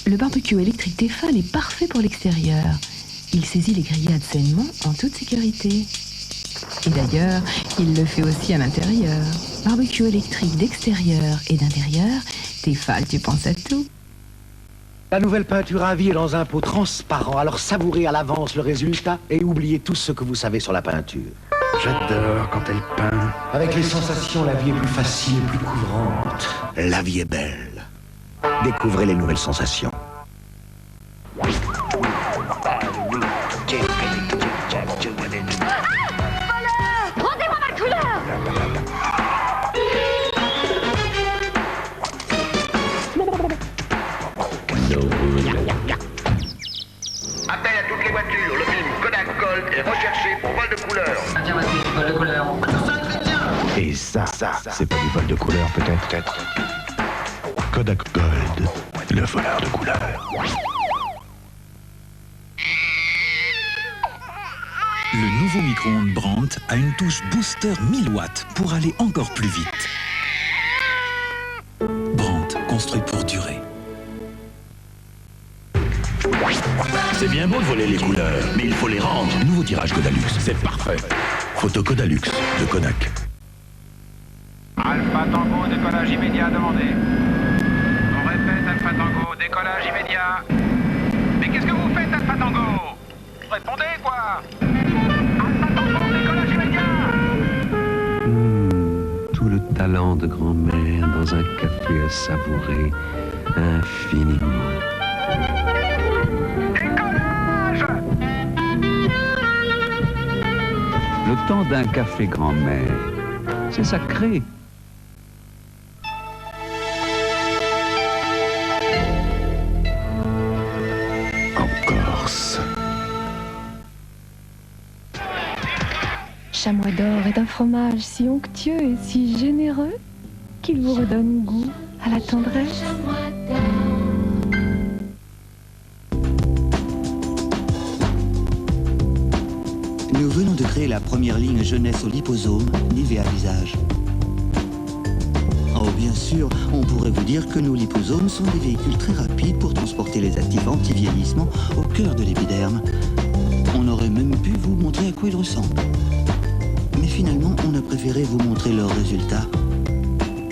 Le barbecue électrique Tefal est parfait pour l'extérieur. Il saisit les grillades sainement en toute sécurité. Et d'ailleurs, il le fait aussi à l'intérieur. Barbecue électrique d'extérieur et d'intérieur, Tefal, tu penses à tout. La nouvelle peinture à vie est dans un pot transparent, alors savourez à l'avance le résultat et oubliez tout ce que vous savez sur la peinture. J'adore quand elle peint. Avec les sensations, la vie est plus facile, plus couvrante. La vie est belle. Découvrez les nouvelles sensations. Rendez-moi ma couleur! Appel à toutes les voitures, le film Kodak Gold est recherché pour vol de couleur. Vol de couleur. Et ça, c'est pas du vol de couleur peut-être. Kodak Gold, le voleur de couleur. Le nouveau micro-ondes Brandt a une touche booster 1000 watts pour aller encore plus vite. Brandt, construit pour durer. C'est bien beau de voler les couleurs, mais il faut les rendre. Nouveau tirage Kodalux, c'est parfait. Photo Kodalux de Kodak. Alpha Tango, décollage immédiat demandé. On répète, Alpha Tango, décollage immédiat. Mais qu'est-ce que vous faites, Alpha Tango? Répondez, quoi! Alpha Tango, décollage immédiat! Tout le talent de grand-mère dans un café à savourer infiniment. Décollage! Le temps d'un café grand-mère, c'est sacré. Chamois d'or est un fromage si onctueux et si généreux qu'il vous redonne goût à la tendresse. Nous venons de créer la première ligne jeunesse au liposome, Nivea Visage. Oh, bien sûr, on pourrait vous dire que nos liposomes sont des véhicules très rapides pour transporter les actifs anti-vieillissement au cœur de l'épiderme. On aurait même pu vous montrer à quoi ils ressemblent. Mais finalement, on a préféré vous montrer leurs résultats.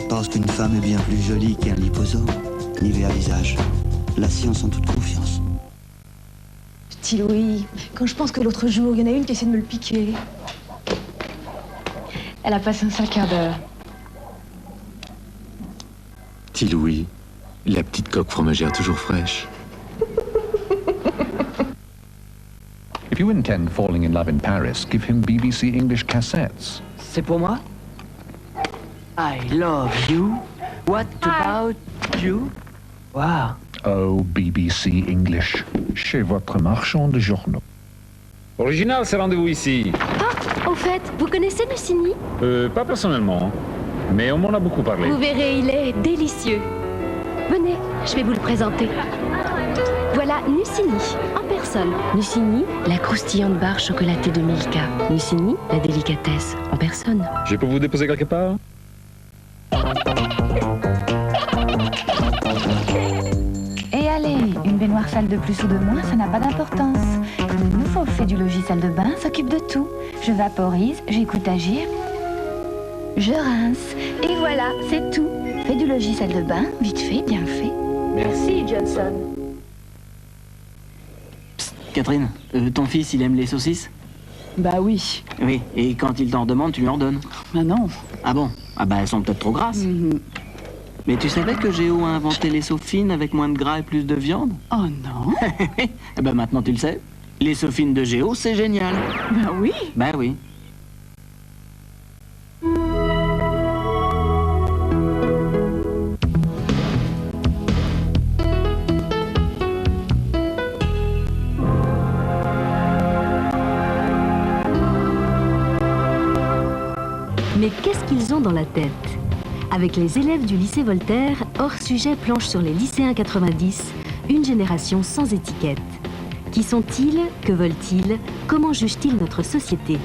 Parce qu'une femme est bien plus jolie qu'un liposome. Nivea Visage. La science en toute confiance. Petit Louis, quand je pense que l'autre jour, il y en a une qui essaie de me le piquer. Elle a passé un sale quart d'heure. Petit Louis, la petite coque fromagère toujours fraîche. If you intend falling in love in Paris, give him BBC English cassettes. C'est pour moi? I love you. What about you? Wow. Oh, BBC English, chez votre marchand de journaux. Original, c'est rendez-vous ici. Ah, au fait, vous connaissez Lucini? Pas personnellement, mais on m'en a beaucoup parlé. Vous verrez, il est délicieux. Venez, je vais vous le présenter. Voilà Nucini, en personne. Nucini, la croustillante barre chocolatée de Milka. Nucini, la délicatesse, en personne. Je peux vous déposer quelque part? Et allez, une baignoire sale de plus ou de moins, ça n'a pas d'importance. Le nouveau Fédulogie salle de bain s'occupe de tout. Je vaporise, j'écoute agir, je rince. Et voilà, c'est tout. Fédulogie salle de bain, vite fait, bien fait. Merci, Johnson. Psst, Catherine, ton fils, il aime les saucisses? Bah oui. Oui, et quand il t'en redemande, tu lui en donnes? Bah non. Ah bon? Ah bah elles sont peut-être trop grasses. Mais tu savais que Géo a inventé les sauces fines avec moins de gras et plus de viande? Oh non. Eh ben maintenant tu le sais. Les sauces fines de Géo, c'est génial. Bah oui. Bah oui. Mais qu'est-ce qu'ils ont dans la tête? Avec les élèves du lycée Voltaire, hors sujet planche sur les lycéens 90, une génération sans étiquette. Qui sont-ils? Que veulent-ils? Comment jugent-ils notre société?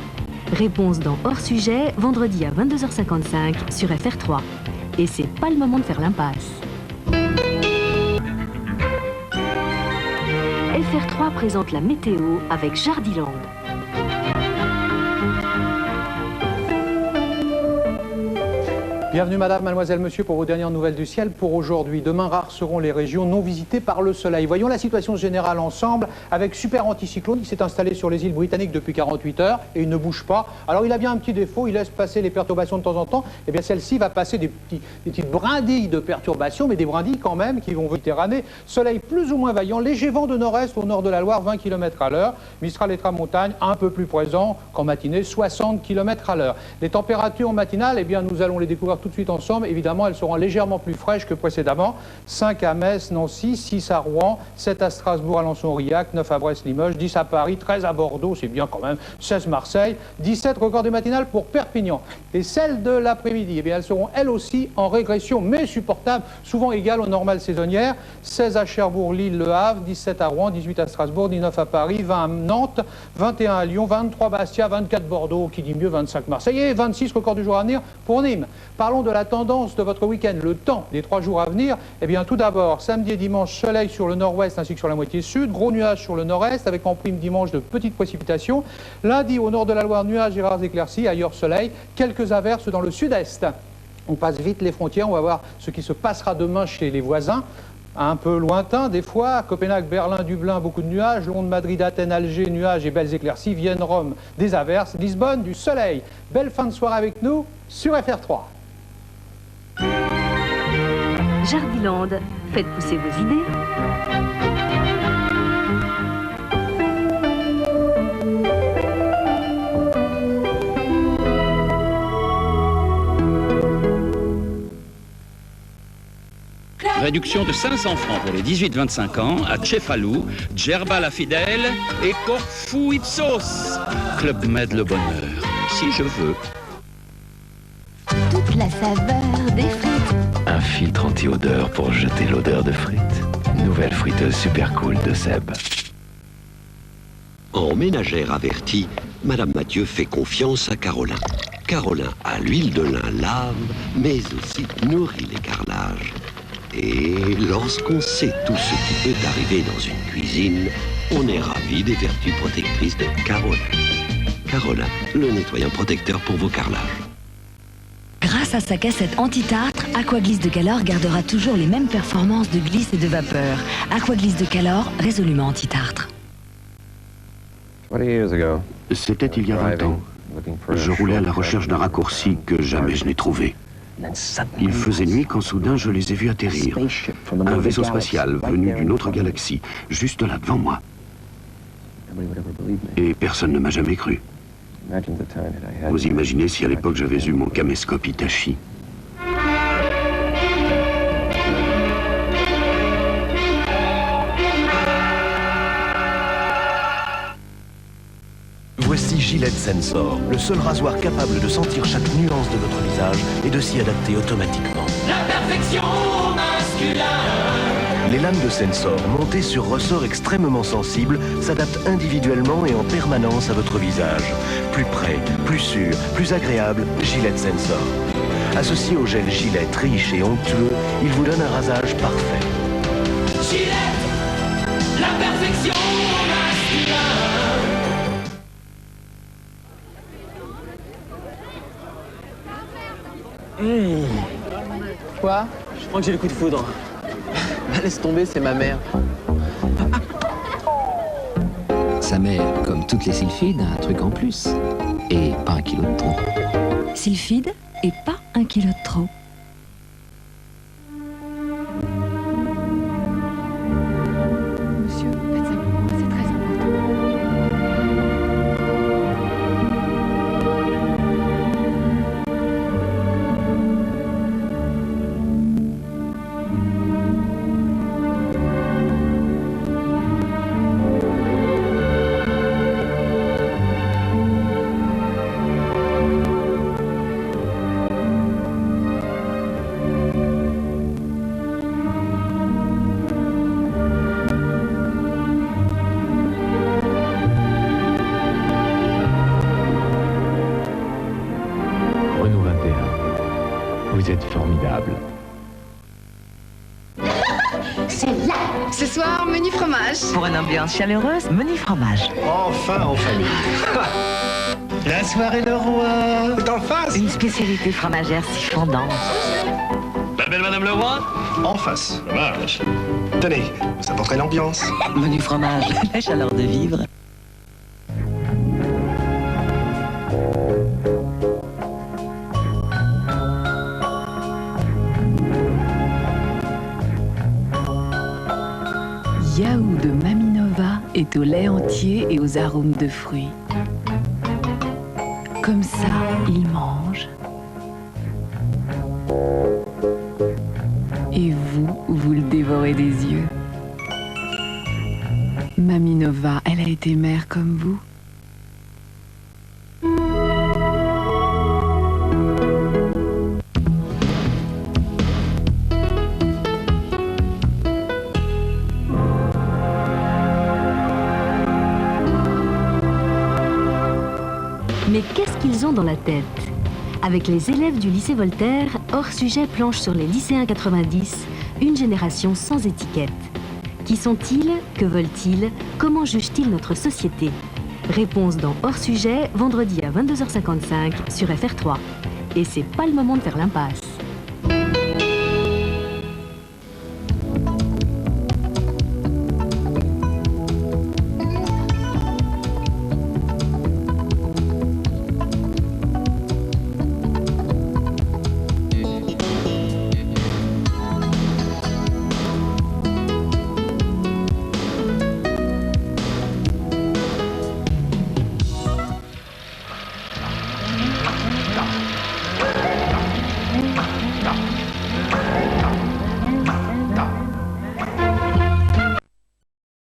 Réponse dans hors sujet, vendredi à 22h55 sur FR3. Et c'est pas le moment de faire l'impasse. FR3 présente la météo avec Jardiland. Bienvenue madame, mademoiselle, monsieur pour vos dernières nouvelles du ciel pour aujourd'hui. Demain, rares seront les régions non visitées par le soleil. Voyons la situation générale ensemble avec super anticyclone qui s'est installé sur les îles britanniques depuis 48 heures et il ne bouge pas. Alors il a bien un petit défaut, il laisse passer les perturbations de temps en temps. Et bien celle-ci va passer des petites brindilles de perturbations, mais des brindilles quand même qui vont Méditerranée. Soleil plus ou moins vaillant, léger vent de nord-est au nord de la Loire, 20 km à l'heure. Mistral et tramontagne un peu plus présent qu'en matinée, 60 km à l'heure. Les températures matinales, eh bien nous allons les découvrir tout de suite ensemble. Évidemment, elles seront légèrement plus fraîches que précédemment. 5 à Metz, Nancy, 6 à Rouen, 7 à Strasbourg, Alençon, Aurillac, 9 à Brest, Limoges, 10 à Paris, 13 à Bordeaux, c'est bien quand même, 16 Marseille, 17 records des matinales pour Perpignan. Et celles de l'après-midi, eh bien, elles seront elles aussi en régression, mais supportables, souvent égales aux normales saisonnières. 16 à Cherbourg, Lille, Le Havre, 17 à Rouen, 18 à Strasbourg, 19 à Paris, 20 à Nantes, 21 à Lyon, 23 Bastia, 24 Bordeaux, qui dit mieux, 25 Marseille, et 26 records du jour à venir pour Nîmes. Parlons de la tendance de votre week-end, le temps des 3 jours à venir. Eh bien, tout d'abord, samedi et dimanche, soleil sur le nord-ouest ainsi que sur la moitié sud, gros nuages sur le nord-est avec en prime dimanche de petites précipitations. Lundi, au nord de la Loire, nuages et rares éclaircies, ailleurs soleil, quelques averses dans le sud-est. On passe vite les frontières, on va voir ce qui se passera demain chez les voisins. Un peu lointain, des fois, Copenhague, Berlin, Dublin, beaucoup de nuages, Londres, Madrid, Athènes, Alger, nuages et belles éclaircies, Vienne, Rome, des averses, Lisbonne, du soleil. Belle fin de soirée avec nous sur FR3. Jardiland, faites pousser vos idées. Réduction de 500 francs pour les 18-25 ans à Cefalou, Djerba la Fidèle et Corfou Ipsos. Club Med le bonheur, si je veux. Toute la saveur des frites. Un filtre anti-odeur pour jeter l'odeur de frites. Nouvelle friteuse super cool de Seb. En ménagère avertie, Madame Mathieu fait confiance à Carolin. Carolin a l'huile de lin lave, mais aussi nourrit les carrelages. Et lorsqu'on sait tout ce qui peut arriver dans une cuisine, on est ravi des vertus protectrices de Carolin. Carolin, le nettoyant protecteur pour vos carrelages. Grâce à sa cassette anti-tartre, Aquaglisse de Calor gardera toujours les mêmes performances de glisse et de vapeur. Aquaglisse de Calor, résolument anti-tartre. C'était il y a 20 ans. Je roulais à la recherche d'un raccourci que jamais je n'ai trouvé. Il faisait nuit quand soudain je les ai vus atterrir. Un vaisseau spatial venu d'une autre galaxie, juste là devant moi. Et personne ne m'a jamais cru. Vous imaginez si à l'époque j'avais eu mon caméscope Hitachi. Voici Gillette Sensor, le seul rasoir capable de sentir chaque nuance de votre visage et de s'y adapter automatiquement. La perfection masculine. Les lames de Sensor, montées sur ressorts extrêmement sensibles, s'adaptent individuellement et en permanence à votre visage. Plus près, plus sûr, plus agréable, Gillette Sensor. Associé au gel Gillette riche et onctueux, il vous donne un rasage parfait. Gillette, la perfection masculine. Quoi? Je crois que j'ai le coup de foudre. Laisse tomber, c'est ma mère. Sa mère, comme toutes les sylphides, a un truc en plus. Et pas 1 kilo de trop. Sylphide et pas 1 kilo de trop. Monsieur, faites ça pour moi, c'est très important. Vous êtes formidable. C'est là. Ce soir, menu fromage. Pour une ambiance chaleureuse, menu fromage. Enfin, en famille. La soirée le roi est en face. Une spécialité fromagère si fondante. La belle Madame le roi en face. Dommage. Tenez, vous apporterez l'ambiance. Menu fromage, la chaleur de vivre. Yaou de Mamie Nova est au lait entier et aux arômes de fruits. Comme ça, il mange. Et vous le dévorez des yeux. Mamie Nova, elle a été mère comme vous. Mais qu'est-ce qu'ils ont dans la tête? Avec les élèves du lycée Voltaire, hors sujet planche sur les lycéens 90, une génération sans étiquette. Qui sont-ils? Que veulent-ils? Comment jugent-ils notre société? Réponse dans hors sujet, vendredi à 22h55 sur FR3. Et c'est pas le moment de faire l'impasse.